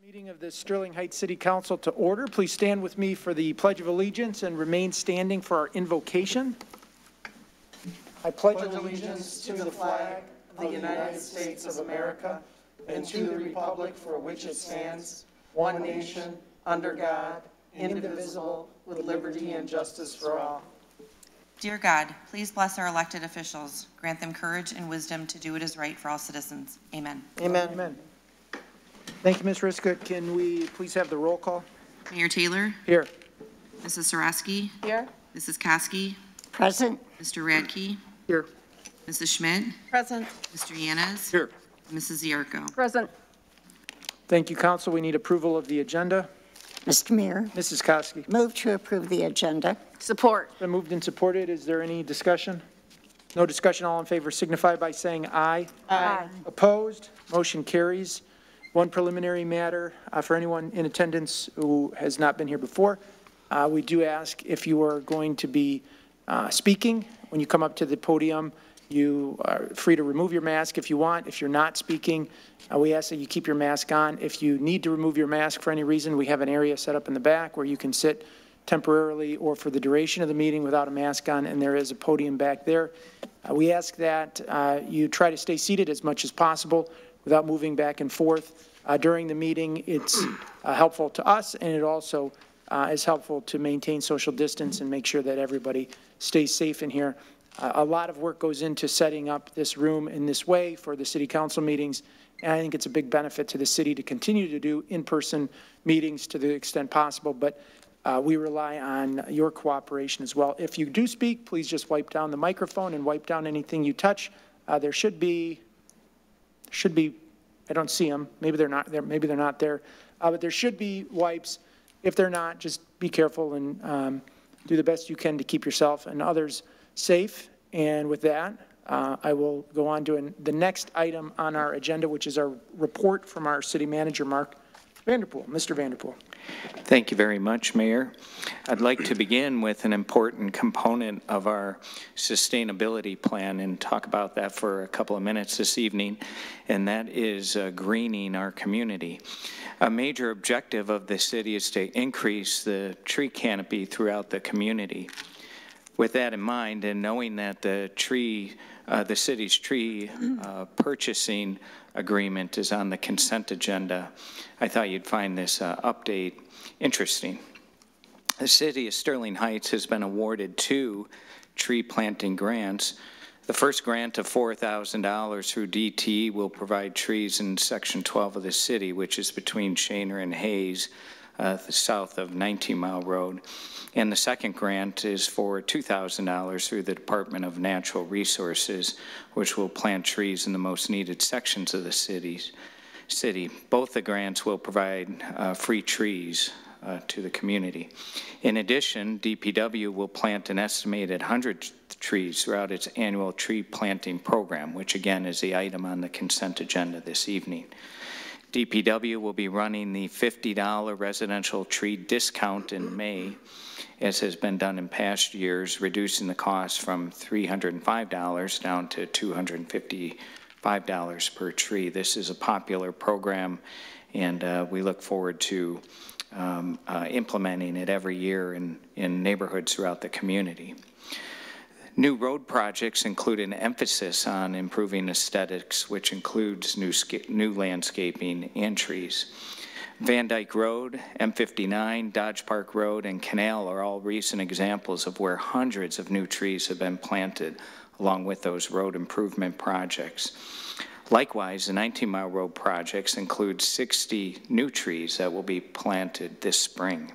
Meeting of the Sterling Heights City Council to order. Please stand with me for the Pledge of Allegiance and remain standing for our invocation. I pledge allegiance to the flag of the United States of America and to the republic for which it stands, one nation, under God, indivisible, with liberty and justice for all. Dear God, please bless our elected officials. Grant them courage and wisdom to do what is right for all citizens. Amen. Amen. Amen. Thank you, Ms. Riska. Can we please have the roll call? Mayor Taylor? Here. Mrs. Sarowski? Here. Mrs. Koski? Present. Mr. Radke? Here. Mrs. Schmidt? Present. Mr. Yanez? Here. Mrs. Ziarko? Present. Thank you, Council. We need approval of the agenda. Mr. Mayor. Mrs. Koski. Move to approve the agenda. Support. Been moved and supported. Is there any discussion? No discussion. All in favor signify by saying aye. Aye. Opposed? Motion carries. One preliminary matter for anyone in attendance who has not been here before. We do ask if you are going to be speaking, when you come up to the podium, you are free to remove your mask if you want. If you're not speaking, we ask that you keep your mask on. If you need to remove your mask for any reason, we have an area set up in the back where you can sit temporarily or for the duration of the meeting without a mask on, and there is a podium back there. We ask that you try to stay seated as much as possible without moving back and forth. During the meeting, it's helpful to us, and it also is helpful to maintain social distance and make sure that everybody stays safe in here. A lot of work goes into setting up this room in this way for the city council meetings, and I think it's a big benefit to the city to continue to do in-person meetings to the extent possible, but we rely on your cooperation as well. If you do speak, please just wipe down the microphone and wipe down anything you touch. There should be, I don't see them. Maybe they're not there. Maybe they're not there. But there should be wipes. If they're not, just be careful and do the best you can to keep yourself and others safe. And with that, I will go on to the next item on our agenda, which is our report from our city manager, Mark Vanderpool. Mr. Vanderpool. Thank you very much, Mayor. I'd like to begin with an important component of our sustainability plan and talk about that for a couple of minutes this evening, and that is greening our community. A major objective of the city is to increase the tree canopy throughout the community. With that in mind, and knowing that the city's tree purchasing agreement is on the consent agenda, I thought you'd find this update interesting. The city of Sterling Heights has been awarded 2 tree planting grants. The first grant of $4,000 through DT will provide trees in Section 12 of the city, which is between Shaner and Hayes, south of 19 Mile Road. And the second grant is for $2,000 through the Department of Natural Resources, which will plant trees in the most needed sections of the city. Both the grants will provide free trees to the community. In addition, DPW will plant an estimated 100 trees throughout its annual tree planting program, which again is the item on the consent agenda this evening. DPW will be running the $50 residential tree discount in May, as has been done in past years, reducing the cost from $305 down to $255 per tree. This is a popular program, and we look forward to implementing it every year in neighborhoods throughout the community. New road projects include an emphasis on improving aesthetics, which includes new landscaping and trees. Van Dyke Road, M59, Dodge Park Road, and Canal are all recent examples of where hundreds of new trees have been planted along with those road improvement projects. Likewise, the 19 Mile Road projects include 60 new trees that will be planted this spring.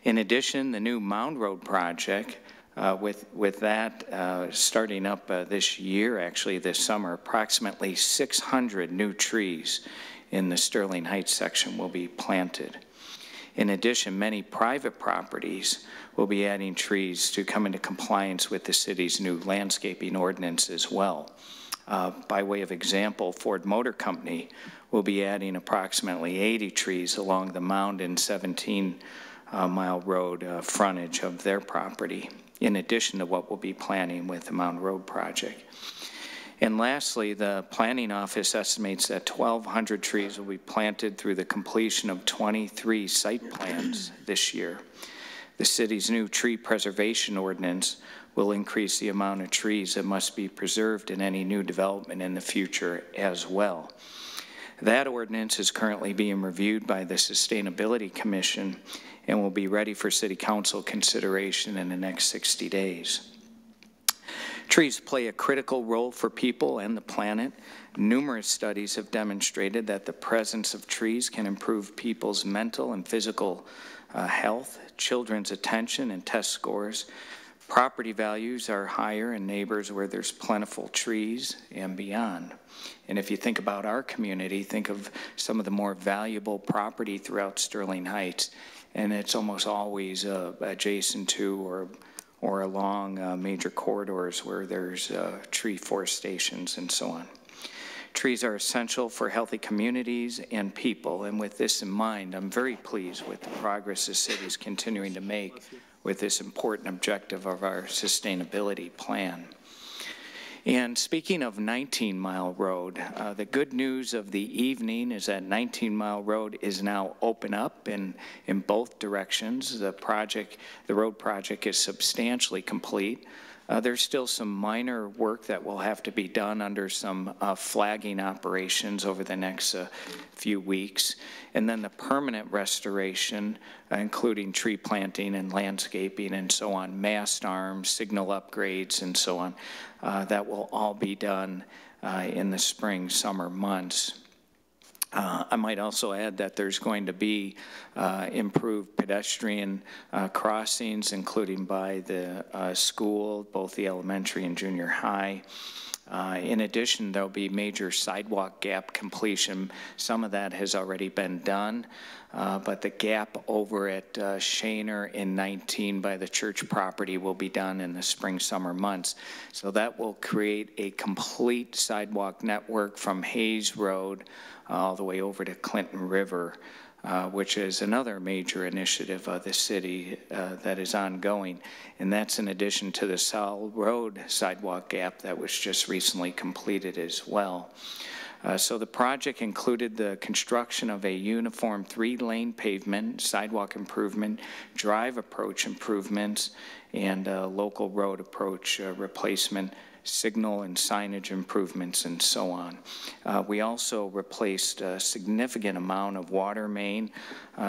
In addition, the new Mound Road project, with that starting up this year, actually this summer, approximately 600 new trees in the Sterling Heights section will be planted. In addition, many private properties will be adding trees to come into compliance with the city's new landscaping ordinance as well. By way of example, Ford Motor Company will be adding approximately 80 trees along the Mound and 17 Mile Road frontage of their property, in addition to what we'll be planning with the Mound Road project. And lastly, the planning office estimates that 1,200 trees will be planted through the completion of 23 site plans this year. The city's new tree preservation ordinance will increase the amount of trees that must be preserved in any new development in the future as well. That ordinance is currently being reviewed by the Sustainability Commission and will be ready for City Council consideration in the next 60 days. Trees play a critical role for people and the planet. Numerous studies have demonstrated that the presence of trees can improve people's mental and physical health, children's attention and test scores. Property values are higher in neighbors where there's plentiful trees and beyond. And if you think about our community, think of some of the more valuable property throughout Sterling Heights, and it's almost always adjacent to or along major corridors where there's tree forestations and so on. Trees are essential for healthy communities and people, and with this in mind, I'm very pleased with the progress the city is continuing to make with this important objective of our sustainability plan. And speaking of 19 Mile Road, the good news of the evening is that 19 Mile Road is now open up in both directions. The road project is substantially complete. There's still some minor work that will have to be done under some flagging operations over the next few weeks. And then the permanent restoration, including tree planting and landscaping and so on, mast arms, signal upgrades and so on, that will all be done in the spring, summer months. I might also add that there's going to be improved pedestrian crossings, including by the school, both the elementary and junior high. In addition, there'll be major sidewalk gap completion. Some of that has already been done, but the gap over at Shaner in 19 by the church property will be done in the spring, summer months. So that will create a complete sidewalk network from Hayes Road all the way over to Clinton River, which is another major initiative of the city that is ongoing. And that's in addition to the South Road sidewalk gap that was just recently completed as well. So the project included the construction of a uniform 3-lane pavement, sidewalk improvement, drive approach improvements, and local road approach replacement, signal and signage improvements, and so on. We also replaced a significant amount of water main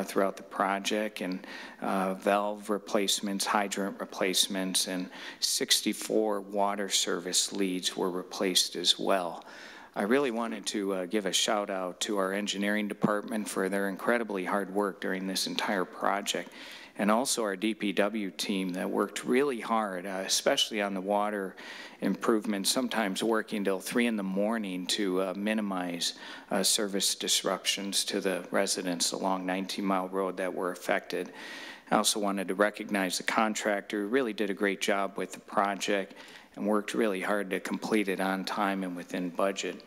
throughout the project, and valve replacements, hydrant replacements, and 64 water service leads were replaced as well. I really wanted to give a shout out to our engineering department for their incredibly hard work during this entire project, and also our DPW team that worked really hard, especially on the water improvements, sometimes working till 3 in the morning to minimize service disruptions to the residents along 19 Mile Road that were affected. I also wanted to recognize the contractor who really did a great job with the project and worked really hard to complete it on time and within budget.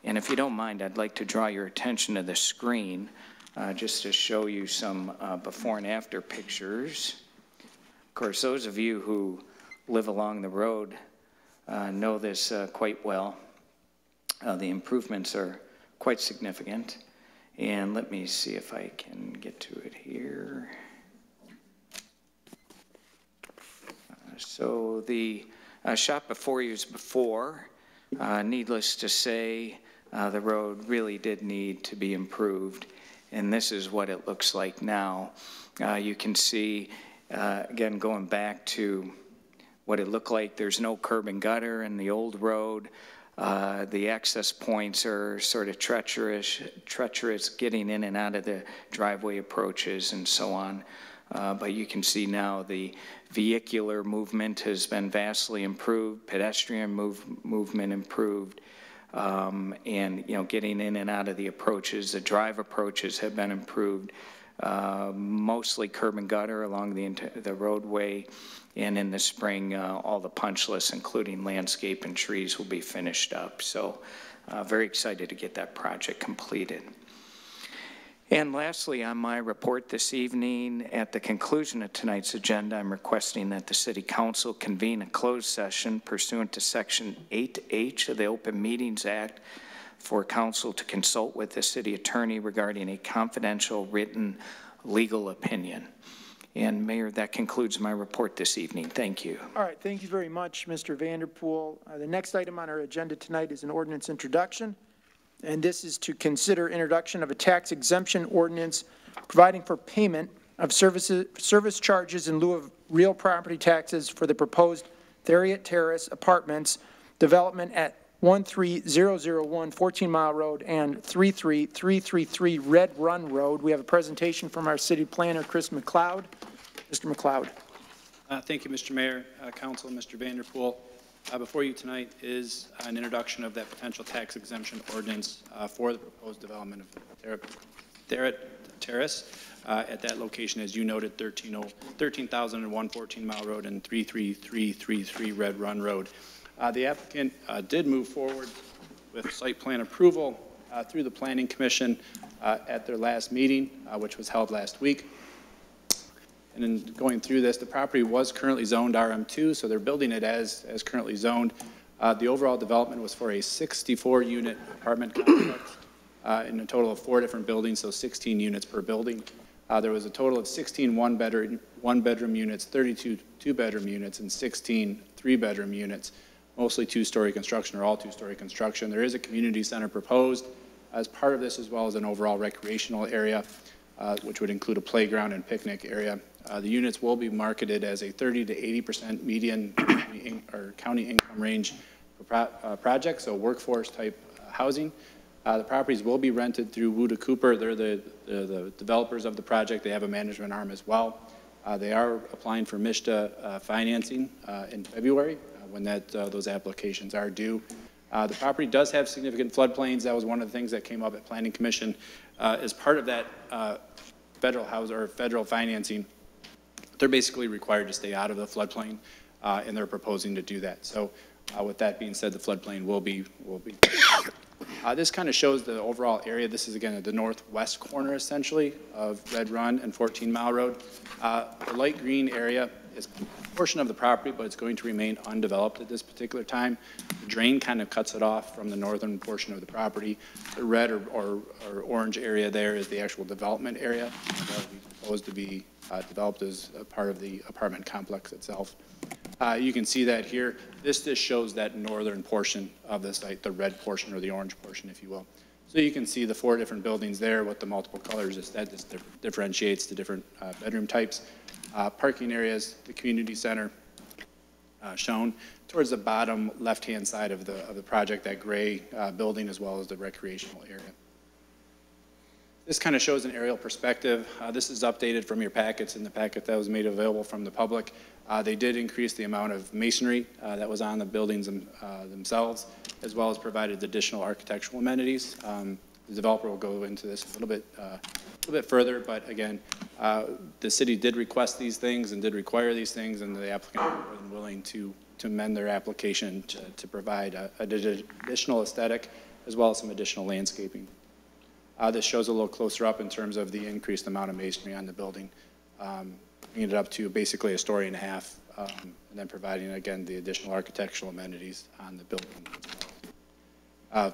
And if you don't mind, I'd like to draw your attention to the screen just to show you some before and after pictures. Of course, those of you who live along the road know this quite well. The improvements are quite significant. And let me see if I can get to it here. So the shot before you is before. Needless to say, the road really did need to be improved. And this is what it looks like now. You can see, again, going back to what it looked like, there's no curb and gutter in the old road. The access points are sort of treacherous getting in and out of the driveway approaches and so on. But you can see now the vehicular movement has been vastly improved, pedestrian movement improved, and getting in and out of the approaches. The drive approaches have been improved, mostly curb and gutter along the roadway, and in the spring all the punch lists, including landscape and trees, will be finished up. So very excited to get that project completed. And lastly, on my report this evening, at the conclusion of tonight's agenda, I'm requesting that the City Council convene a closed session pursuant to Section 8H of the Open Meetings Act for council to consult with the city attorney regarding a confidential written legal opinion. And Mayor, that concludes my report this evening. Thank you. All right, thank you very much, Mr. Vanderpool. The next item on our agenda tonight is an ordinance introduction, and this is to consider introduction of a tax exemption ordinance providing for payment of service charges in lieu of real property taxes for the proposed Theriot Terrace Apartments development at 13001 14 Mile Road and 33333 Red Run Road. We have a presentation from our city planner, Chris McLeod. Mr. McLeod. Thank you, Mr. Mayor, Council, Mr. Vanderpool. Before you tonight is an introduction of that potential tax exemption ordinance for the proposed development of Theriot Terrace at that location, as you noted, 13,001 14 Mile Road and 33333 Red Run Road. The applicant did move forward with site plan approval through the Planning Commission at their last meeting, which was held last week. And in going through this, the property was currently zoned RM2, so they're building it as currently zoned. The overall development was for a 64-unit apartment complex in a total of 4 different buildings, so 16 units per building. There was a total of 16 one-bedroom units, 32 two-bedroom units, and 16 three-bedroom units, mostly two-story construction or all two-story construction. There is a community center proposed as part of this, as well as an overall recreational area, which would include a playground and picnic area. The units will be marketed as a 30 to 80% median or county income range for projects, so workforce type housing. The properties will be rented through Wuda Cooper. They're the developers of the project. They have a management arm as well. They are applying for MISHDA financing in February when those applications are due. The property does have significant floodplains. That was one of the things that came up at Planning Commission as part of that federal financing. They're basically required to stay out of the floodplain, and they're proposing to do that. So with that being said, the floodplain will be. This kind of shows the overall area. This is, again, at the northwest corner, essentially, of Red Run and 14 Mile Road. The light green area is a portion of the property, but it's going to remain undeveloped at this particular time. The drain kind of cuts it off from the northern portion of the property. The red or orange area there is the actual development area that will be proposed to be developed as a part of the apartment complex itself. You can see that here. This just shows that northern portion of the site, the red portion or the orange portion, if you will. So you can see the 4 different buildings there with the multiple colors. That just differentiates the different bedroom types. Parking areas, the community center shown towards the bottom left-hand side of the project, that gray building, as well as the recreational area. This kind of shows an aerial perspective. This is updated from your packets in the packet that was made available from the public. They did increase the amount of masonry that was on the buildings themselves, as well as provided additional architectural amenities. The developer will go into this a little bit further, but again, the city did request these things and did require these things, and the applicant was more than willing to amend their application to provide an additional aesthetic, as well as some additional landscaping. This shows a little closer up in terms of the increased amount of masonry on the building, bringing it up to basically 1.5 stories, and then providing, again, the additional architectural amenities on the building.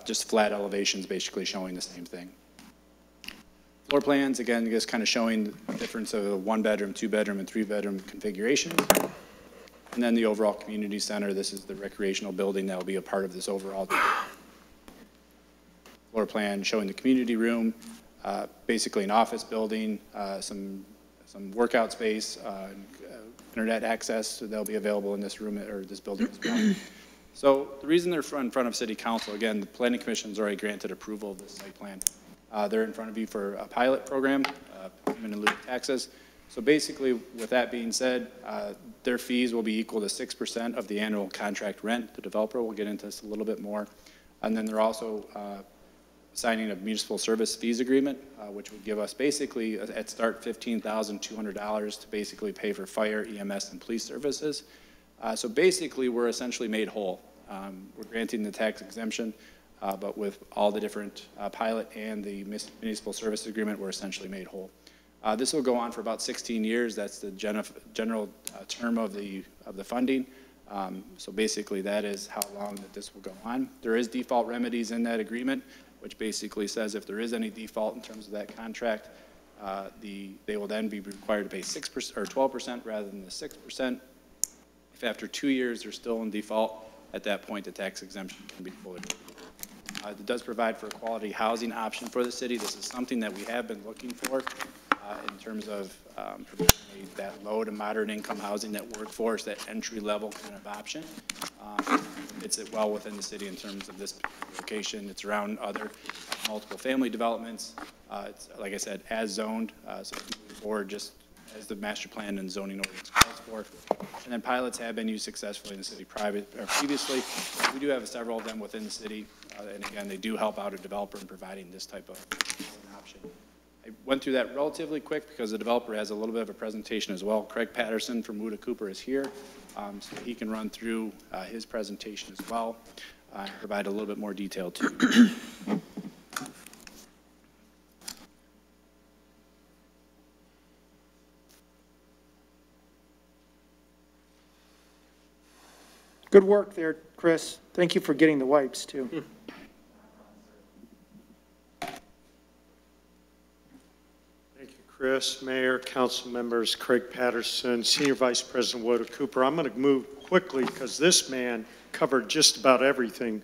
Just flat elevations basically showing the same thing. Floor plans, again, just kind of showing the difference of a 1-bedroom, 2-bedroom, and 3-bedroom configuration. And then the overall community center, this is the recreational building that will be a part of this overall floor plan, showing the community room, basically an office building, some workout space, internet access, so they'll be available in this room or this building as well. So the reason they're in front of City Council, again, the Planning Commission's already granted approval of this site plan. They're in front of you for a pilot program, payment in lieu of taxes. So basically, with that being said, their fees will be equal to 6% of the annual contract rent. The developer will get into this a little bit more. And then they're also signing a municipal service fees agreement, which would give us basically at start $15,200 to basically pay for fire, EMS, and police services. So basically, we're essentially made whole. We're granting the tax exemption. but with all the different pilot and the municipal service agreement, we're essentially made whole. This will go on for about 16 years. That's the general term of the funding. So basically, that is how long that this will go on. There is default remedies in that agreement, which basically says if there is any default in terms of that contract, they will then be required to pay 6% or 12% rather than the 6%. If after 2 years they're still in default, at that point the tax exemption can be fully removed. It does provide for a quality housing option for the city. This is something that we have been looking for in terms of providing that low to moderate income housing, that workforce, that entry level kind of option. It's well within the city in terms of this location. It's around other multiple family developments. It's, like I said, as zoned, so moving forward just as the master plan and zoning ordinance calls for. And then pilots have been used successfully in the city previously. We do have several of them within the city, and again, they do help out a developer in providing this type of option. I went through that relatively quick because the developer has a little bit of a presentation as well. Craig Patterson from Wood Cooper is here, so he can run through his presentation as well and provide a little bit more detail too. Good work there, Chris. Thank you for getting the wipes, too. Thank you, Chris. Mayor, council members, Craig Patterson, Senior Vice President Woda Cooper. I'm going to move quickly because this man covered just about everything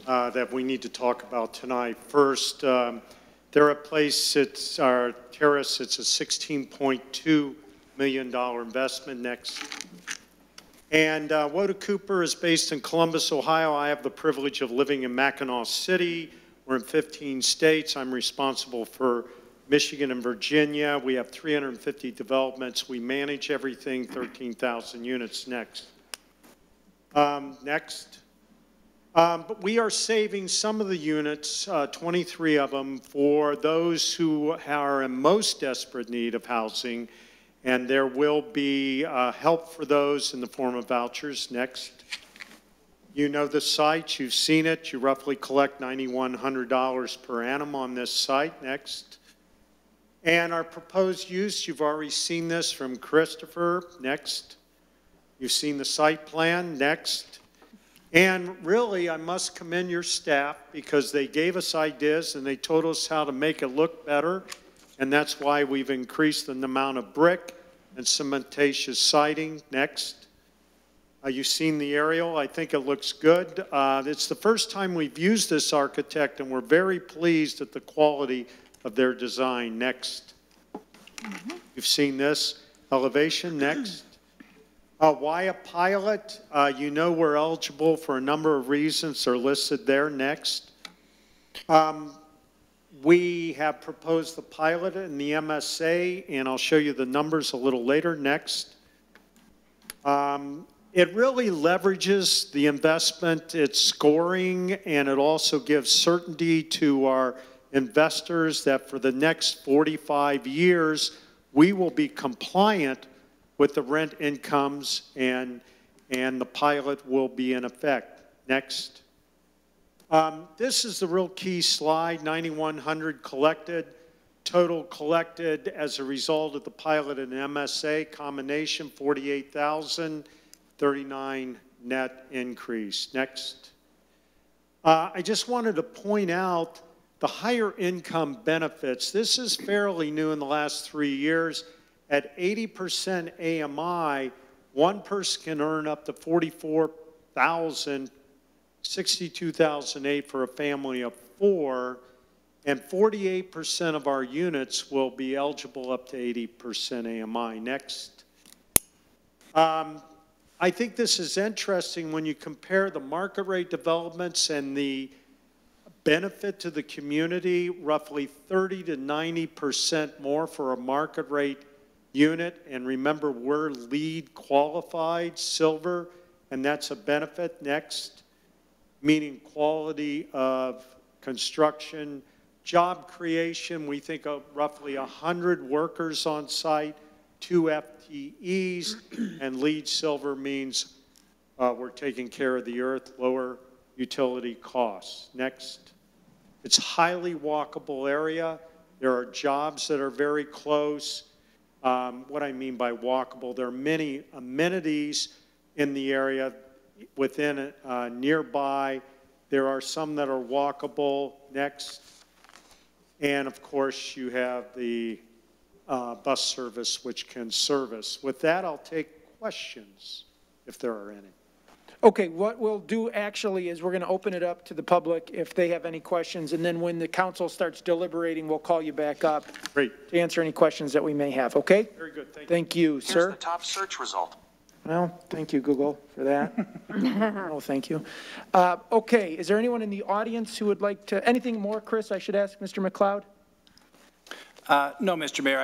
that we need to talk about tonight. First, they're a place, it's our terrace, it's a $16.2 million investment. Next. And Woda Cooper is based in Columbus, Ohio. I have the privilege of living in Mackinac City. We're in 15 states. I'm responsible for Michigan and Virginia. We have 350 developments. We manage everything, 13,000 units. Next. But we are saving some of the units, 23 of them, for those who are in most desperate need of housing. And there will be help for those in the form of vouchers. Next. You know the site. You've seen it. You roughly collect $9,100 per annum on this site. Next. And our proposed use, you've already seen this from Christopher. Next. You've seen the site plan. Next. And really, I must commend your staff because they gave us ideas and they told us how to make it look better. And that's why we've increased the amount of brick and cementatious siding. Next. You've seen the aerial. I think it looks good. It's the first time we've used this architect, and we're very pleased at the quality of their design. Next. You've seen this elevation. Next. Why a pilot? You know we're eligible for a number of reasons. They're listed there. Next. We have proposed the pilot in the MSA, and I'll show you the numbers a little later. Next. It really leverages the investment, its scoring, and it also gives certainty to our investors that for the next 45 years, we will be compliant with the rent incomes and the pilot will be in effect. Next. This is the real key slide, 9,100 collected, total collected as a result of the pilot and MSA combination, 48,000, 39 net increase. Next. I just wanted to point out the higher income benefits. This is fairly new in the last 3 years. At 80% AMI, one person can earn up to $44,000, $62,008 for a family of 4, and 48% of our units will be eligible up to 80% AMI. Next. I think this is interesting when you compare the market rate developments and the benefit to the community, roughly 30 to 90% more for a market rate unit. And remember, we're LEED qualified, silver, and that's a benefit. Next. Meaning quality of construction, job creation. We think of roughly 100 workers on site, 2 FTEs, and LEED silver means we're taking care of the earth, lower utility costs. Next, it's highly walkable area. There are jobs that are very close. What I mean by walkable, there are many amenities in the area within it, nearby. There are some that are walkable. Next. And of course, you have the bus service, which can service. With that, I'll take questions, if there are any. Okay, what we'll do actually is we're going to open it up to the public if they have any questions, and then when the council starts deliberating, we'll call you back up Great. to answer any questions that we may have, okay? Very good. Thank you. Thank you, Here's sir. the top search result. Well, thank you, Google, for that. Oh, thank you. Okay, is there anyone in the audience who would like to, anything more, Chris, I should ask Mr. McLeod? No, Mr. Mayor,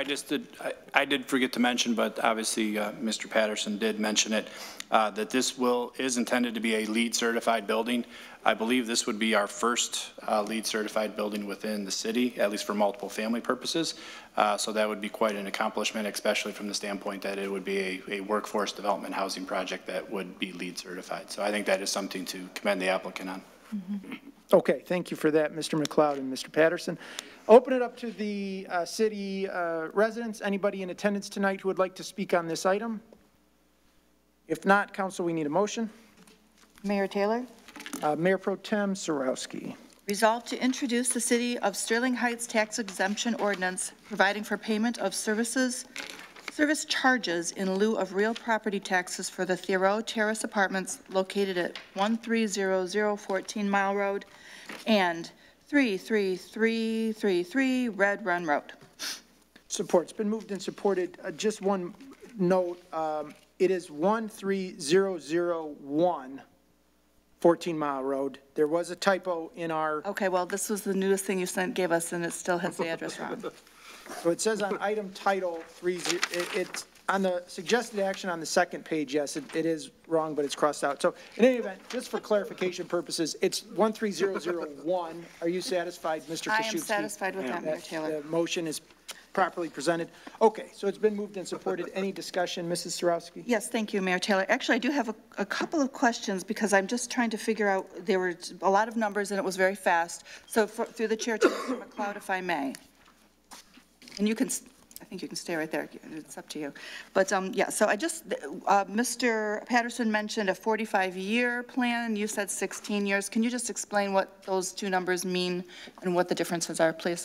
I did forget to mention, but obviously Mr. Patterson did mention it, that this is intended to be a LEED certified building. I believe this would be our first LEED certified building within the city, at least for multiple family purposes. So that would be quite an accomplishment, especially from the standpoint that it would be a workforce development housing project that would be LEED certified. So I think that is something to commend the applicant on. Mm-hmm. Okay, thank you for that, Mr. McLeod and Mr. Patterson. Open it up to the city residents. Anybody in attendance tonight who would like to speak on this item? If not, council, we need a motion. Mayor Taylor, Mayor Pro Tem Sarowski. resolved to introduce the City of Sterling Heights Tax Exemption Ordinance, providing for payment of service charges in lieu of real property taxes for the Thoreau Terrace Apartments located at 1300 14 Mile Road and 33333 Red Run Road. Support. It's been moved and supported. Just one note. It is 13001 14 Mile Road. There was a typo in our, Okay, well, this was the newest thing you gave us, and it still has the address wrong. so it says on item title 30, it's on the suggested action on the second page. Yes, it is wrong, but it's crossed out. So in any event, just for clarification purposes, it's 13001. Are you satisfied, Mr. Koszewski? I am satisfied with that, Mayor Taylor. The motion is properly presented. Okay, so it's been moved and supported. Any discussion, Mrs. Sarowski? Yes, thank you, Mayor Taylor. Actually, I do have a couple of questions because I'm just trying to figure out, there were a lot of numbers and it was very fast. So through the chair to Mr. McLeod, if I may. And you can, I think you can stay right there. It's up to you. But yeah, so I just, Mr. Patterson mentioned a 45-year plan. You said 16 years. Can you just explain what those two numbers mean and what the differences are, please?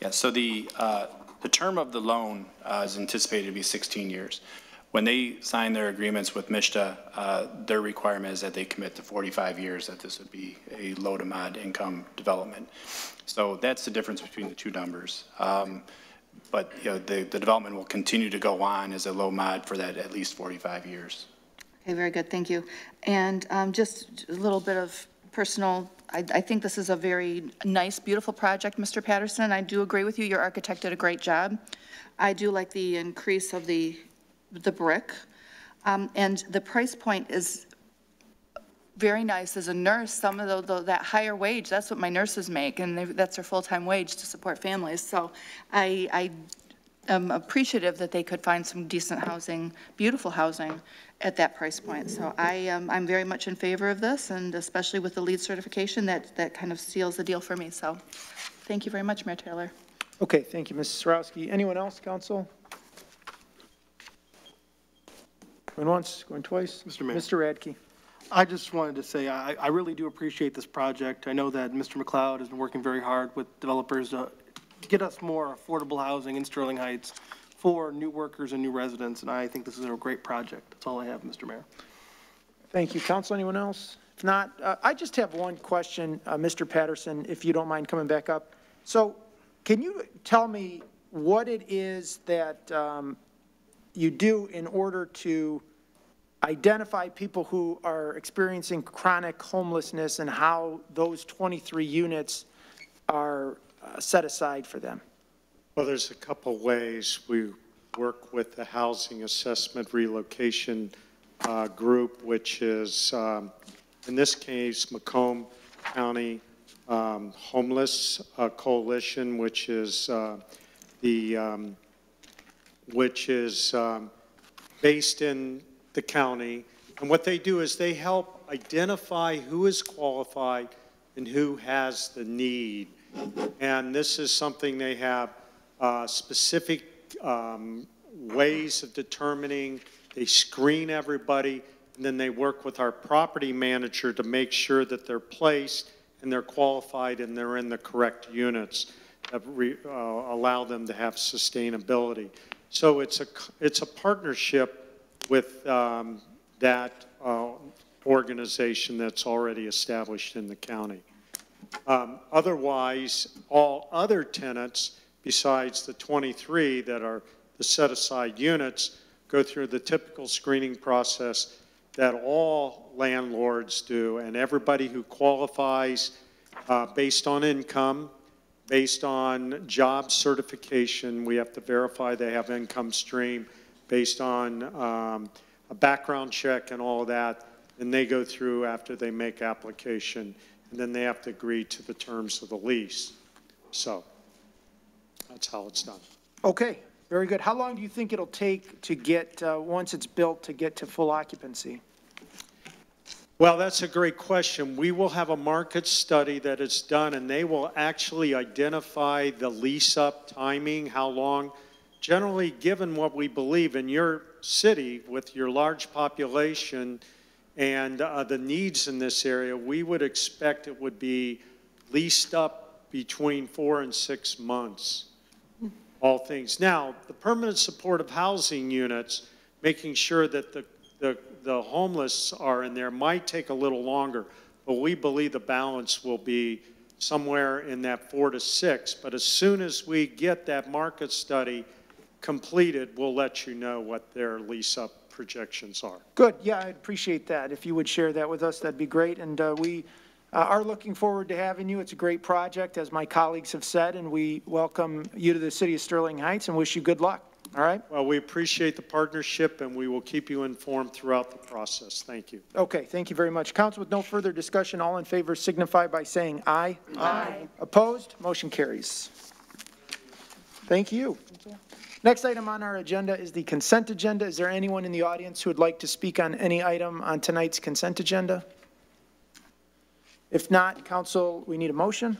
Yeah, so the term of the loan is anticipated to be 16 years. When they sign their agreements with MSHDA, their requirement is that they commit to 45 years that this would be a low to mod income development. So that's the difference between the two numbers. But you know, the development will continue to go on as a low mod for that at least 45 years. Okay, very good, thank you. And just a little bit of personal, I think this is a very nice, beautiful project, Mr. Patterson. I do agree with you, your architect did a great job. I do like the increase of the brick. And the price point is very nice. As a nurse, some of that higher wage, that's what my nurses make, and that's their full-time wage to support families. So I am appreciative that they could find some decent housing, beautiful housing at that price point. So I'm very much in favor of this, and especially with the LEED certification, that kind of seals the deal for me. So thank you very much, Mayor Taylor. Okay, thank you, Mrs. Sarowski. Anyone else, council? Going once, going twice? Mr. Mayor. Mr. Radke. I just wanted to say I really do appreciate this project. I know that Mr. McLeod has been working very hard with developers to get us more affordable housing in Sterling Heights for new workers and new residents, and I think this is a great project. That's all I have, Mr. Mayor. Thank you. Council, anyone else? If not, I just have one question, Mr. Patterson, if you don't mind coming back up. So can you tell me what it is that you do in order to identify people who are experiencing chronic homelessness and how those 23 units are set aside for them? Well, there's a couple ways. We work with the Housing Assessment Relocation Group, which is, in this case, Macomb County Homeless Coalition, which is based in the county, And what they do is they help identify who is qualified and who has the need. And this is something they have specific ways of determining. They screen everybody, and then they work with our property manager to make sure that they're placed and they're qualified and they're in the correct units that allow them to have sustainability. So it's a partnership with that organization that's already established in the county. Otherwise, all other tenants besides the 23 that are the set-aside units go through the typical screening process that all landlords do, and everybody who qualifies based on income, based on job certification, we have to verify they have income stream, based on a background check and all of that, and they go through after they make application, and then they have to agree to the terms of the lease. So that's how it's done. Okay, very good. How long do you think it'll take to get, once it's built, to get to full occupancy? Well, that's a great question. We will have a market study that is done, and they will actually identify the lease-up timing, how long. Generally, given what we believe in your city with your large population and the needs in this area, we would expect it would be leased up between 4 and 6 months, all things. Now, the permanent supportive housing units, making sure that the homeless are in there might take a little longer, but we believe the balance will be somewhere in that 4 to 6. But as soon as we get that market study completed, we'll let you know what their lease-up projections are. Good. Yeah, I'd appreciate that. If you would share that with us, that'd be great. And we are looking forward to having you. It's a great project, as my colleagues have said, and we welcome you to the city of Sterling Heights and wish you good luck. All right? Well, we appreciate the partnership, and we will keep you informed throughout the process. Thank you. Okay, thank you very much. Council, with no further discussion, all in favor signify by saying aye. Aye. Opposed? Motion carries. Thank you. Next item on our agenda is the consent agenda. Is there anyone in the audience who would like to speak on any item on tonight's consent agenda? If not, Council, we need a motion.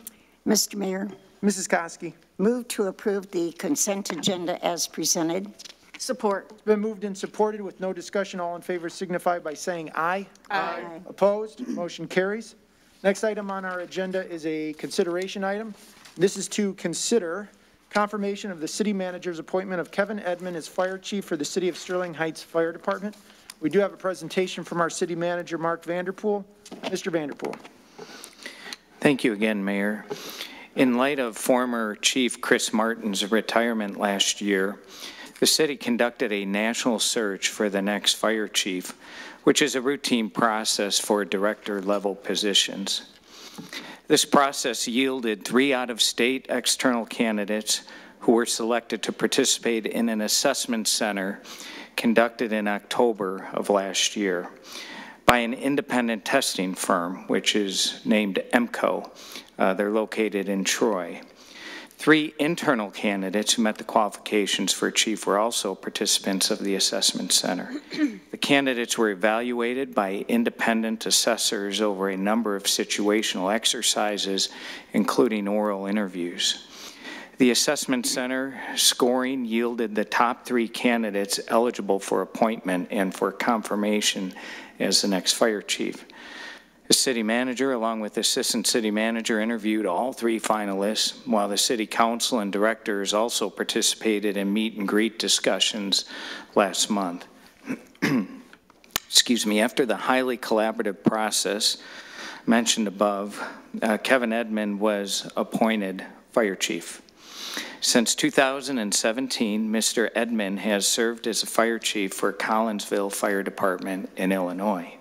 Mr. Mayor, Mrs. Koski. move to approve the consent agenda as presented. Support. It's been moved and supported with no discussion. All in favor signify by saying aye. Aye. Opposed? Motion carries. Next item on our agenda is a consideration item. This is to consider confirmation of the city manager's appointment of Kevin Edmond as fire chief for the city of Sterling Heights Fire Department. We do have a presentation from our city manager, Mark Vanderpool. Mr. Vanderpool. Thank you again, Mayor. In light of former Chief Chris Martin's retirement last year, the city conducted a national search for the next fire chief, which is a routine process for director-level positions. This process yielded 3 out-of-state external candidates who were selected to participate in an assessment center conducted in October of last year by an independent testing firm, which is named EMCO. They're located in Troy. 3 internal candidates who met the qualifications for chief were also participants of the assessment center. The candidates were evaluated by independent assessors over a number of situational exercises, including oral interviews. The assessment center scoring yielded the top 3 candidates eligible for appointment and for confirmation as the next fire chief. The city manager, along with the assistant city manager, interviewed all 3 finalists, while the city council and directors also participated in meet and greet discussions last month. Excuse me. After the highly collaborative process mentioned above, Kevin Edmond was appointed fire chief. Since 2017, Mr. Edmond has served as a fire chief for Collinsville Fire Department in Illinois.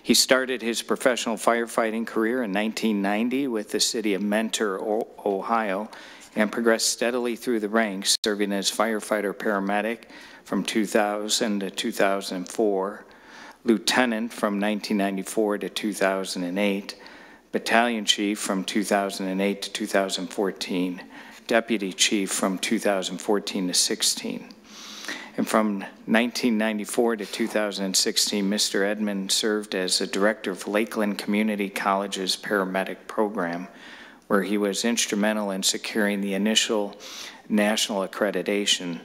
He started his professional firefighting career in 1990 with the city of Mentor, Ohio, and progressed steadily through the ranks, serving as firefighter-paramedic from 2000 to 2004, lieutenant from 1994 to 2008, battalion chief from 2008 to 2014, deputy chief from 2014 to 16. And from 1994 to 2016, Mr. Edmond served as the director of Lakeland Community College's paramedic program, where he was instrumental in securing the initial national accreditation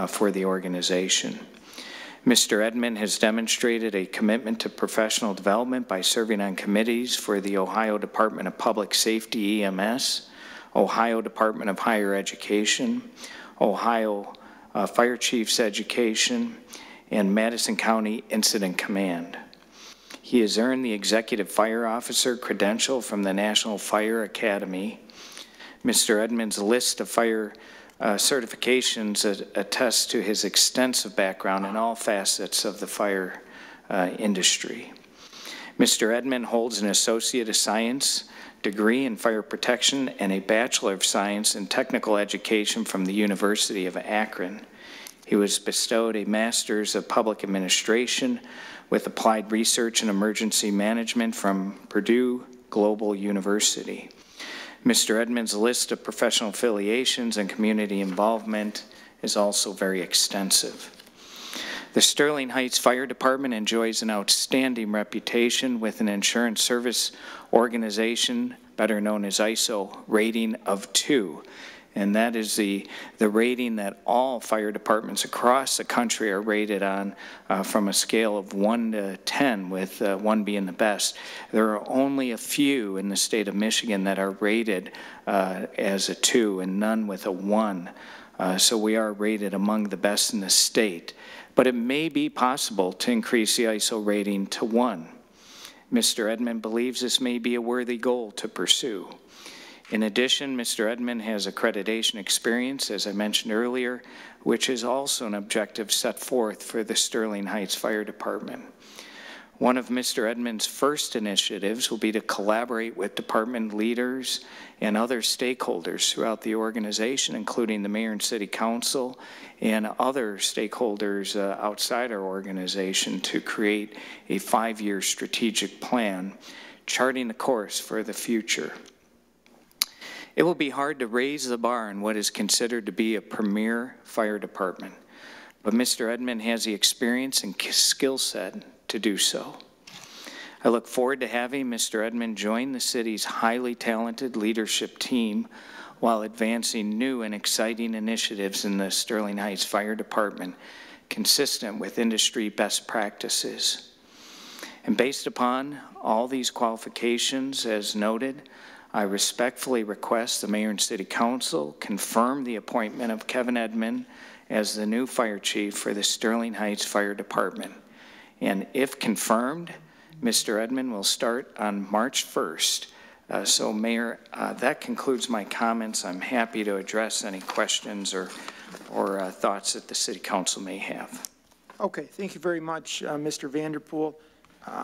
for the organization. Mr. Edmond has demonstrated a commitment to professional development by serving on committees for the Ohio Department of Public Safety, EMS, Ohio Department of Higher Education, Ohio Fire Chiefs Education, and Madison County Incident Command. He has earned the Executive Fire Officer credential from the National Fire Academy. Mr. Edmond's list of fire certifications attests to his extensive background in all facets of the fire industry. Mr. Edmond holds an Associate of Science degree in Fire Protection and a Bachelor of Science in Technical Education from the University of Akron. He was bestowed a Master's of Public Administration with Applied Research and Emergency Management from Purdue Global University. Mr. Edmond's list of professional affiliations and community involvement is also very extensive. The Sterling Heights Fire Department enjoys an outstanding reputation with an insurance service organization, better known as ISO, rating of 2. And that is the rating that all fire departments across the country are rated on from a scale of 1 to 10, with 1 being the best. There are only a few in the state of Michigan that are rated as a 2 and none with a 1. So we are rated among the best in the state. But it may be possible to increase the ISO rating to 1. Mr. Edmond believes this may be a worthy goal to pursue. In addition, Mr. Edmond has accreditation experience, as I mentioned earlier, which is also an objective set forth for the Sterling Heights Fire Department. One of Mr. Edmond's first initiatives will be to collaborate with department leaders and other stakeholders throughout the organization, including the mayor and city council and other stakeholders outside our organization, to create a 5-year strategic plan, charting the course for the future. It will be hard to raise the bar in what is considered to be a premier fire department, but Mr. Edmond has the experience and skill set to do so. I look forward to having Mr. Edmond join the city's highly talented leadership team while advancing new and exciting initiatives in the Sterling Heights Fire Department, consistent with industry best practices. And based upon all these qualifications, as noted, I respectfully request the Mayor and City Council confirm the appointment of Kevin Edmond as the new fire chief for the Sterling Heights Fire Department. And if confirmed, Mr. Edmond will start on March 1st. So Mayor, that concludes my comments. I'm happy to address any questions or thoughts that the City Council may have. Okay, thank you very much, Mr. Vanderpool.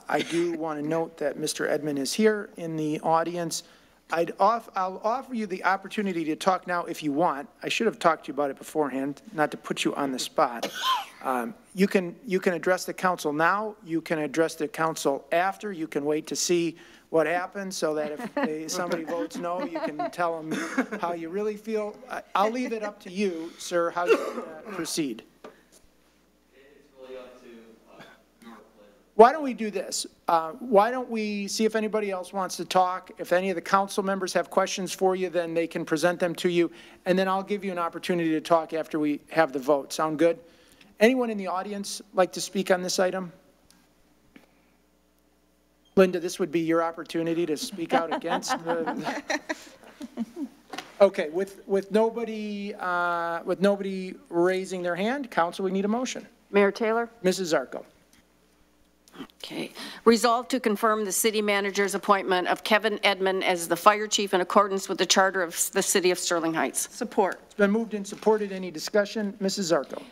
I do want to note that Mr. Edmond is here in the audience. I'll offer you the opportunity to talk now if you want. I should have talked to you about it beforehand, not to put you on the spot. You can address the council now. You can address the council after. You can wait to see what happens so that if somebody votes no, you can tell them how you really feel. I'll leave it up to you, sir, how you proceed. Why don't we do this? Why don't we see if anybody else wants to talk? If any of the council members have questions for you, then they can present them to you. And then I'll give you an opportunity to talk after we have the vote. Sound good? Anyone in the audience like to speak on this item? Linda, this would be your opportunity to speak out against the... Okay, with nobody raising their hand, council, we need a motion. Mayor Taylor? Mrs. Zarko. Okay. Resolved to confirm the city manager's appointment of Kevin Edmond as the fire chief in accordance with the charter of the city of Sterling Heights. Support. It's been moved and supported. Any discussion? Mrs. Zarko.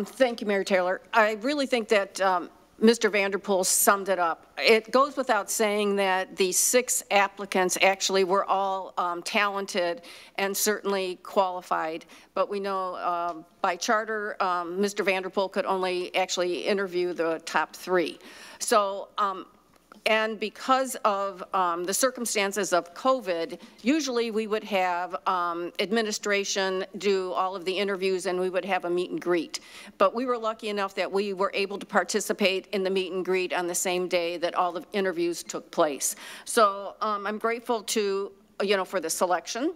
Thank you, Mayor Taylor. I really think that Mr. Vanderpool summed it up. It goes without saying that the 6 applicants actually were all talented and certainly qualified, but we know by charter, Mr. Vanderpool could only actually interview the top 3. So And because of the circumstances of COVID, usually we would have administration do all of the interviews and we would have a meet and greet. But we were lucky enough that we were able to participate in the meet and greet on the same day that all the interviews took place. So I'm grateful to, for the selection.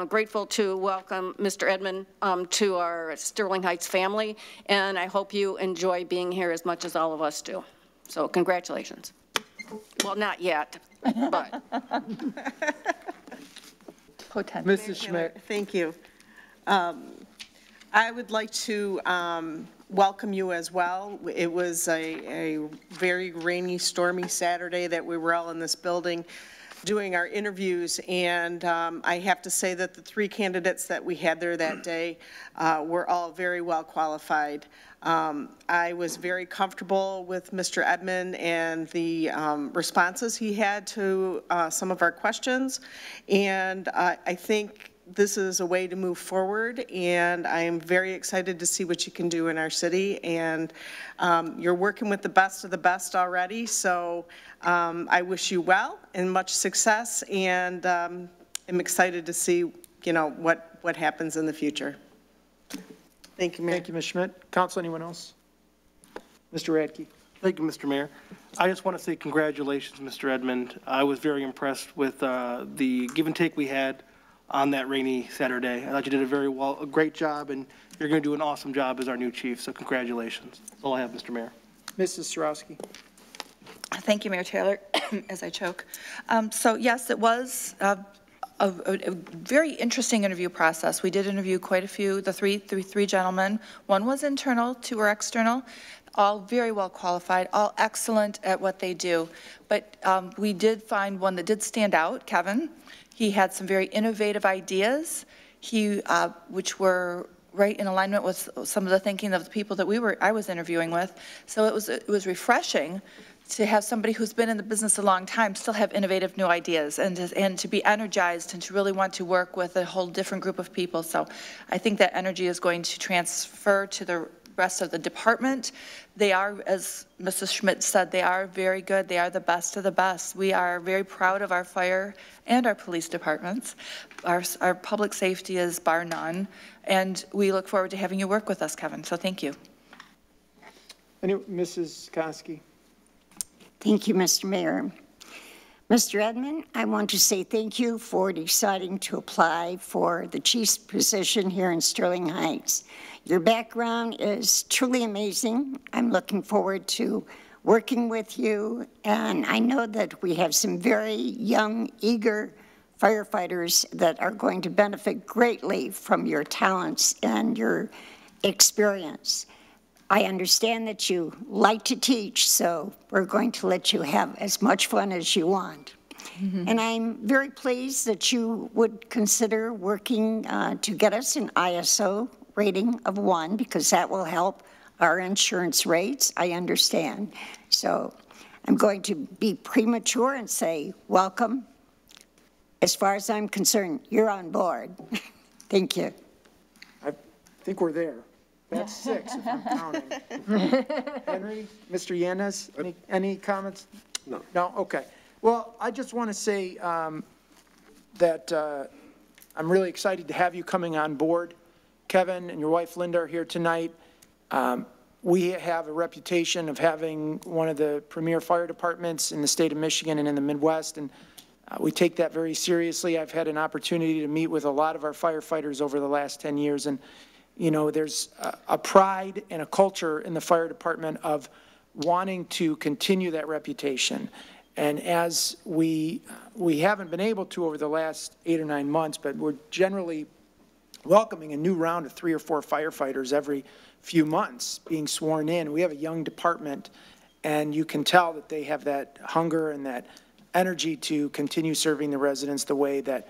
Grateful to welcome Mr. Edmond to our Sterling Heights family, and I hope you enjoy being here as much as all of us do. So congratulations. Well, not yet, but. Mrs. Schmidt. Thank you. I would like to welcome you as well. It was a very rainy, stormy Saturday that we were all in this building doing our interviews, and I have to say that the 3 candidates that we had there that day were all very well qualified. I was very comfortable with Mr. Edmond and the responses he had to some of our questions, and I think this is a way to move forward, and I am very excited to see what you can do in our city, and you're working with the best of the best already, so I wish you well and much success, and I'm excited to see, what happens in the future. Thank you, Mayor. Thank you, Ms. Schmidt. Council, anyone else? Mr. Radke. Thank you, Mr. Mayor. I just want to say congratulations, Mr. Edmond. I was very impressed with the give and take we had on that rainy Saturday. I thought you did a great job, and you're going to do an awesome job as our new chief, so congratulations. That's all I have, Mr. Mayor. Mrs. Sarowski. Thank you, Mayor Taylor, as I choke. So yes, it was a very interesting interview process. We did interview quite a few, the three gentlemen. One was internal, 2 were external, all very well qualified, all excellent at what they do. But we did find one that did stand out, Kevin. He had some very innovative ideas, which were right in alignment with some of the thinking of the people that I was interviewing with. So it was refreshing to have somebody who's been in the business a long time still have innovative new ideas and to be energized and to really want to work with a whole different group of people. So I think that energy is going to transfer to the rest of the department. They are, as Mrs. Schmidt said, they are very good. They are the best of the best. We are very proud of our fire and our police departments. Our public safety is bar none, and we look forward to having you work with us, Kevin. So thank you. Mrs. Koski. Thank you, Mr. Mayor. Mr. Edmond, I want to say thank you for deciding to apply for the chief's position here in Sterling Heights. Your background is truly amazing. I'm looking forward to working with you, and I know that we have some very young, eager firefighters that are going to benefit greatly from your talents and your experience. I understand that you like to teach, so we're going to let you have as much fun as you want. Mm-hmm. And I'm very pleased that you would consider working to get us an ISO rating of 1, because that will help our insurance rates, I understand. So I'm going to be premature and say, welcome. As far as I'm concerned, you're on board. Thank you. I think we're there. That's 6 if I'm counting. Henry, Mr. Yanez, any comments? No. No? Okay. Well, I just want to say that I'm really excited to have you coming on board. Kevin and your wife Linda are here tonight. We have a reputation of having one of the premier fire departments in the state of Michigan and in the Midwest, and we take that very seriously. I've had an opportunity to meet with a lot of our firefighters over the last 10 years, and there's a pride and a culture in the fire department of wanting to continue that reputation. And as we haven't been able to over the last 8 or 9 months, but we're generally welcoming a new round of 3 or 4 firefighters every few months being sworn in. We have a young department, and you can tell that they have that hunger and that energy to continue serving the residents the way that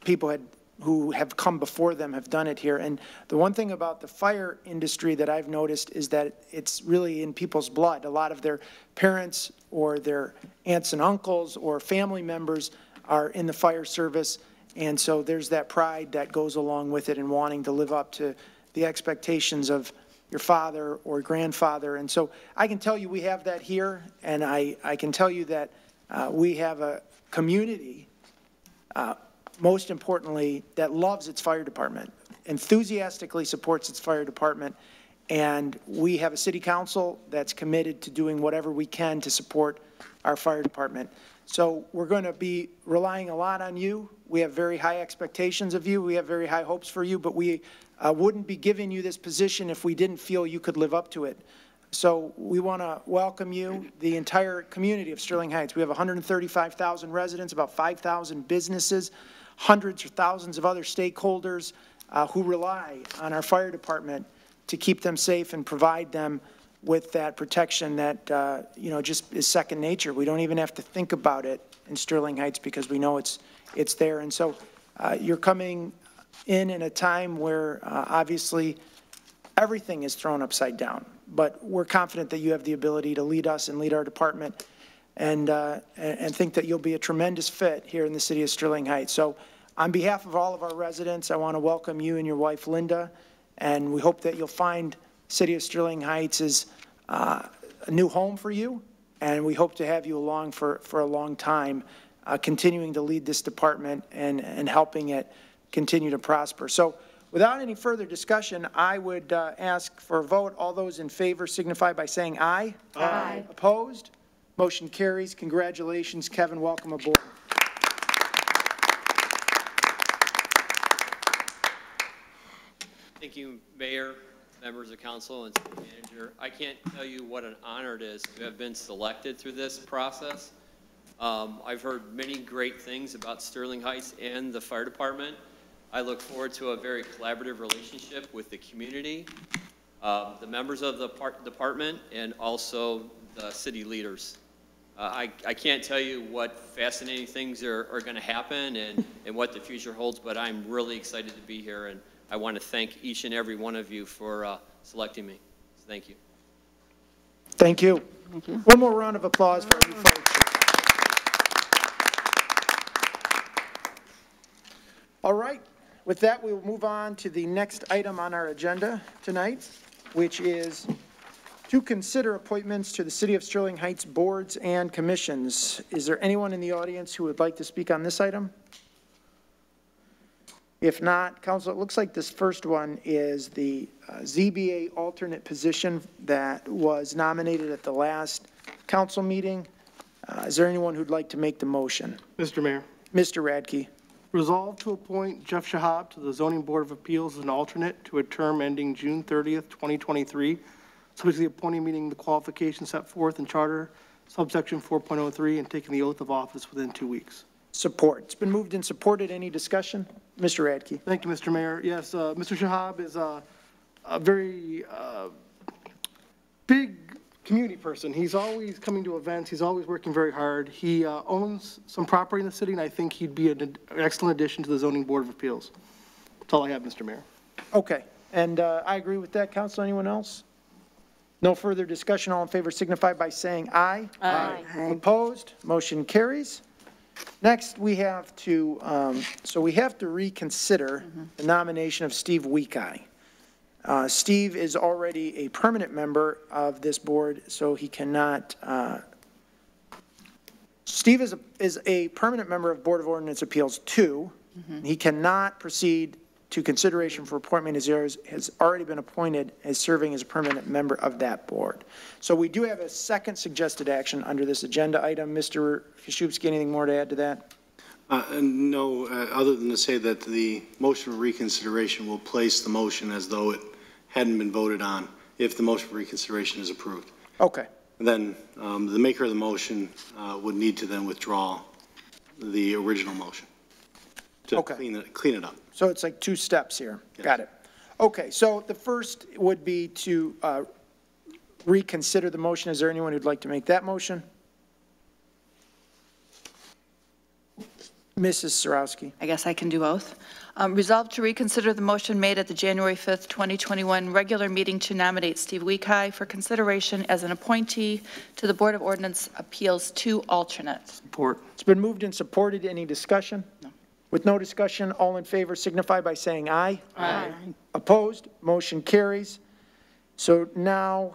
people who have come before them have done it here. And the one thing about the fire industry that I've noticed is that it's really in people's blood. A lot of their parents or their aunts and uncles or family members are in the fire service. And so there's that pride that goes along with it and wanting to live up to the expectations of your father or grandfather. And so I can tell you we have that here, and I can tell you that we have a community, most importantly, that loves its fire department, enthusiastically supports its fire department, and we have a city council that's committed to doing whatever we can to support our fire department. So we're going to be relying a lot on you. We have very high expectations of you. We have very high hopes for you, but we wouldn't be giving you this position if we didn't feel you could live up to it. So we want to welcome you, the entire community of Sterling Heights. We have 135,000 residents, about 5,000 businesses, hundreds or thousands of other stakeholders who rely on our fire department to keep them safe and provide them with that protection that, you know, just is second nature. We don't even have to think about it in Sterling Heights because we know it's there. And so you're coming in a time where obviously everything is thrown upside down, but we're confident that you have the ability to lead us and lead our department, and think that you'll be a tremendous fit here in the city of Sterling Heights. So on behalf of all of our residents, I want to welcome you and your wife, Linda, and we hope that you'll find City of Sterling Heights is a new home for you, and we hope to have you along for a long time, continuing to lead this department and helping it continue to prosper. So without any further discussion, I would ask for a vote. All those in favor signify by saying aye. Aye. Opposed? Motion carries. Congratulations, Kevin. Welcome aboard. Thank you, Mayor, members of council, and city manager. I can't tell you what an honor it is to have been selected through this process. I've heard many great things about Sterling Heights and the fire department. I look forward to a very collaborative relationship with the community, the members of the department, and also the city leaders. I can't tell you what fascinating things are going to happen and what the future holds, but I'm really excited to be here, and I want to thank each and every one of you for selecting me. So thank you. Thank you. Thank you. One more round of applause for you folks. All right. With that, we will move on to the next item on our agenda tonight, which is to consider appointments to the City of Sterling Heights boards and commissions. Is there anyone in the audience who would like to speak on this item? If not, council, it looks like this first one is the ZBA alternate position that was nominated at the last council meeting. Is there anyone who'd like to make the motion? Mr. Mayor. Mr. Radke. Resolve to appoint Jeff Shahab to the Zoning Board of Appeals as an alternate to a term ending June 30th, 2023, subject to the appointing meeting the qualifications set forth in Charter, subsection 4.03, and taking the oath of office within 2 weeks. Support. It's been moved and supported. Any discussion? Mr. Radke. Thank you, Mr. Mayor. Yes, Mr. Shahab is a very big community person. He's always coming to events. He's always working very hard. He owns some property in the city, and I think he'd be an excellent addition to the Zoning Board of Appeals. That's all I have, Mr. Mayor. Okay. And I agree with that, Council. Anyone else? No further discussion. All in favor signify by saying aye. Aye. Opposed? Motion carries. Next, we have to, reconsider the nomination of Steve Weekeye. Steve is already a permanent member of this board, so he cannot, Steve is a permanent member of Board of Ordinance Appeals 2. He cannot proceed to consideration for appointment as he has already been appointed as serving as a permanent member of that board. So we do have a second suggested action under this agenda item. Mr. Kaszubski, anything more to add to that? No, other than to say that the motion for reconsideration will place the motion as though it hadn't been voted on if the motion for reconsideration is approved. Okay. And then the maker of the motion would need to then withdraw the original motion to clean it up. So it's like two steps here. Yes. Got it. Okay, so the first would be to reconsider the motion. Is there anyone who'd like to make that motion? Mrs. Sarowski. I guess I can do both. Resolve to reconsider the motion made at the January 5th, 2021 regular meeting to nominate Steve Weekeye for consideration as an appointee to the Board of Ordinance Appeals 2 alternate. Support. It's been moved and supported. Any discussion? No. With no discussion, all in favor signify by saying aye. Aye. Opposed? Motion carries. So now,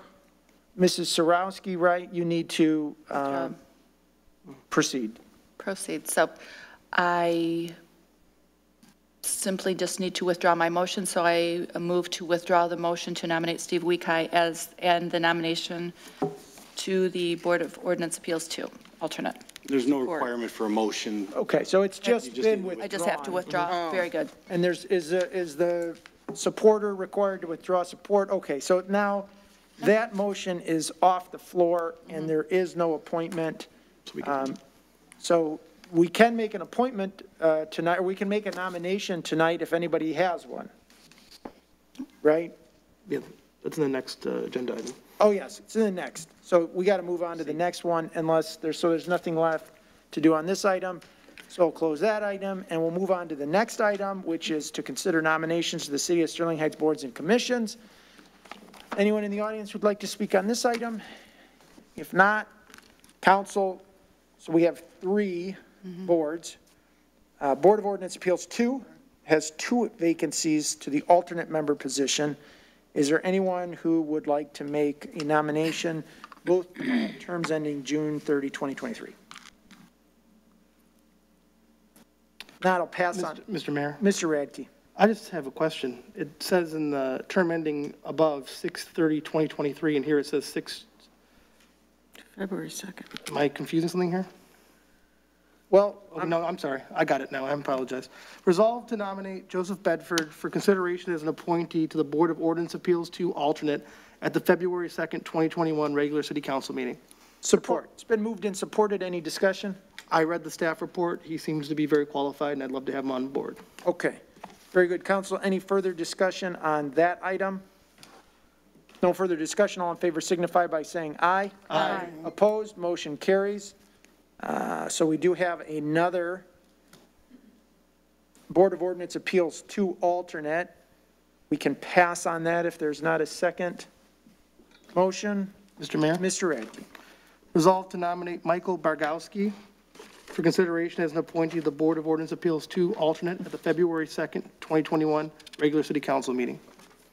Mrs. Sarowski, right, you need to proceed. Proceed. So I simply just need to withdraw my motion, so I move to withdraw the motion to nominate Steve Weekai and the nomination to the Board of Ordinance Appeals 2, alternate. There's no requirement for a motion. Okay, so it's just been withdrawn. I just have to withdraw. Very good. And is the supporter required to withdraw support? Okay, so now that motion is off the floor and there is no appointment. So we can make an appointment tonight, or we can make a nomination tonight if anybody has one, right? Yeah, that's in the next agenda item. Oh, yes, it's in the next. So we got to move on to the next one unless there's nothing left to do on this item. So we'll close that item and we'll move on to the next item, which is to consider nominations to the City of Sterling Heights boards and commissions. Anyone in the audience would like to speak on this item? If not, council, so we have 3 boards. Board of Ordinance Appeals 2 has 2 vacancies to the alternate member position. Is there anyone who would like to make a nomination, both terms ending June 30, 2023? Not, I'll pass on. Mr. Mayor? Mr. Radke. I just have a question. It says in the term ending above 6/30/2023, and here it says February 2nd. Am I confusing something here? Well, No, I'm sorry. I got it now. I apologize. Resolved to nominate Joseph Bedford for consideration as an appointee to the Board of Ordinance Appeals 2 alternate at the February 2nd, 2021 regular city council meeting. Support. It's been moved and supported. Any discussion? I read the staff report. He seems to be very qualified, and I'd love to have him on board. Okay. Very good, council. Any further discussion on that item? No further discussion. All in favor signify by saying aye. Aye. Opposed? Motion carries. So we do have another Board of Ordinance Appeals 2 alternate. We can pass on that if there's not a second motion. Mr. Mayor? Mr. Radke. Resolved to nominate Michael Bargowski for consideration as an appointee to the Board of Ordinance Appeals 2 alternate at the February 2nd, 2021 regular city council meeting.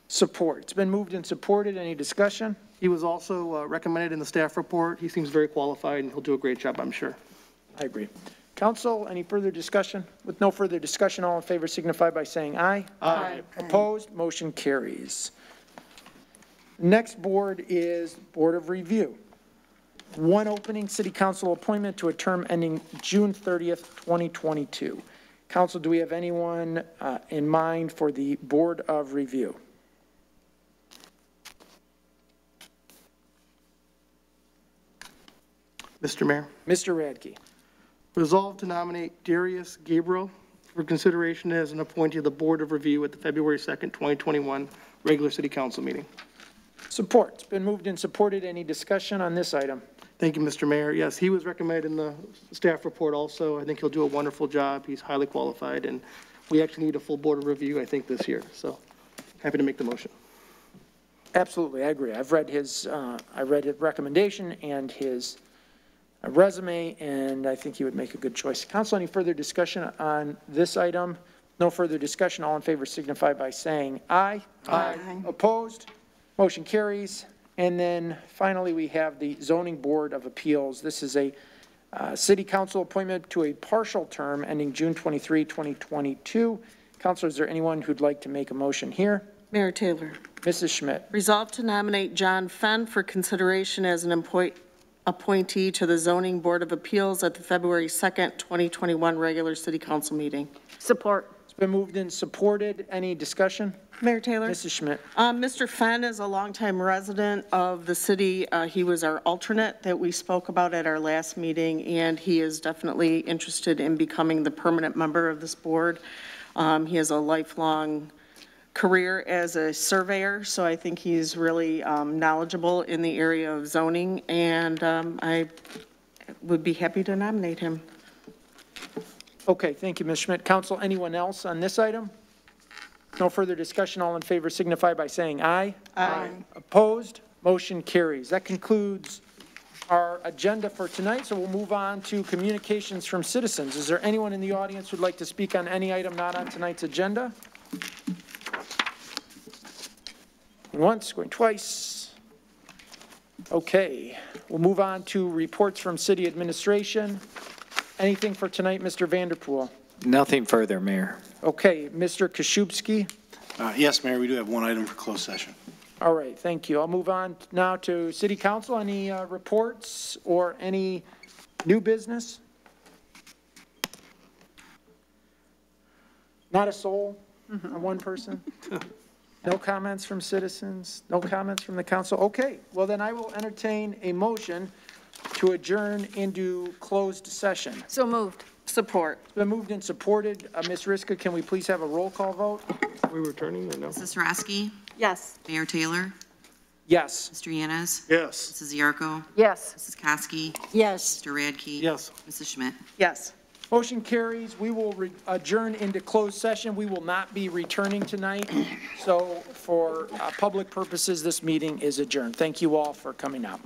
Support. It's been moved and supported. Any discussion? He was also recommended in the staff report. He seems very qualified, and he'll do a great job, I'm sure. I agree. Council, any further discussion? With no further discussion, all in favor signify by saying aye. Aye. Opposed? Motion carries. Next board is Board of Review. 1 opening, city council appointment to a term ending June 30th, 2022. Council, do we have anyone in mind for the Board of Review? Mr. Mayor? Mr. Radke. Resolved to nominate Darius Gabriel for consideration as an appointee of the Board of Review at the February 2nd, 2021 regular city council meeting. Support. It's been moved and supported. Any discussion on this item? Thank you, Mr. Mayor. Yes, he was recommended in the staff report also. I think he'll do a wonderful job. He's highly qualified, and we actually need a full Board of Review, I think, this year. So happy to make the motion. Absolutely, I agree. I've read his recommendation and his resume, and I think he would make a good choice. Council, any further discussion on this item? No further discussion. All in favor signify by saying aye. Aye. Opposed? Motion carries. And then finally, we have the Zoning Board of Appeals. This is a city council appointment to a partial term ending June 23, 2022. Council, is there anyone who'd like to make a motion here? Mayor Taylor. Mrs. Schmidt. Resolved to nominate John Fenn for consideration as an appointee to the Zoning Board of Appeals at the February 2nd, 2021 regular city council meeting. Support. It's been moved and supported. Any discussion? Mayor Taylor. Mrs. Schmidt. Mr. Fenn is a longtime resident of the city. He was our alternate that we spoke about at our last meeting, and he is definitely interested in becoming the permanent member of this board. He has a lifelong career as a surveyor, so I think he's really knowledgeable in the area of zoning, and I would be happy to nominate him. Okay, thank you, Ms. Schmidt. Council, anyone else on this item? No further discussion. All in favor signify by saying aye. Aye. Opposed? Motion carries. That concludes our agenda for tonight, so we'll move on to communications from citizens. Is there anyone in the audience who'd like to speak on any item not on tonight's agenda? Going once, going twice. Okay, we'll move on to reports from city administration. Anything for tonight, Mr. Vanderpool? Nothing further, Mayor. Okay, Mr. Koszubski? Yes, Mayor, we do have one item for closed session. All right, thank you. I'll move on now to city council. Any reports or any new business? Not a soul? One person? No comments from citizens? No comments from the council? Okay, well then I will entertain a motion to adjourn into closed session. So moved. Support. It's been moved and supported. Ms. Riska, can we please have a roll call vote? Are we returning or no? Mrs. Sarowski, Yes. Mayor Taylor, Yes. Mr. Yanez, Yes. Mrs. Yarko, Yes. Mrs. Koski, Yes. Mr. Radke. Yes. Mrs. Schmidt. Yes. Motion carries. We will adjourn into closed session. We will not be returning tonight. So for public purposes, this meeting is adjourned. Thank you all for coming out.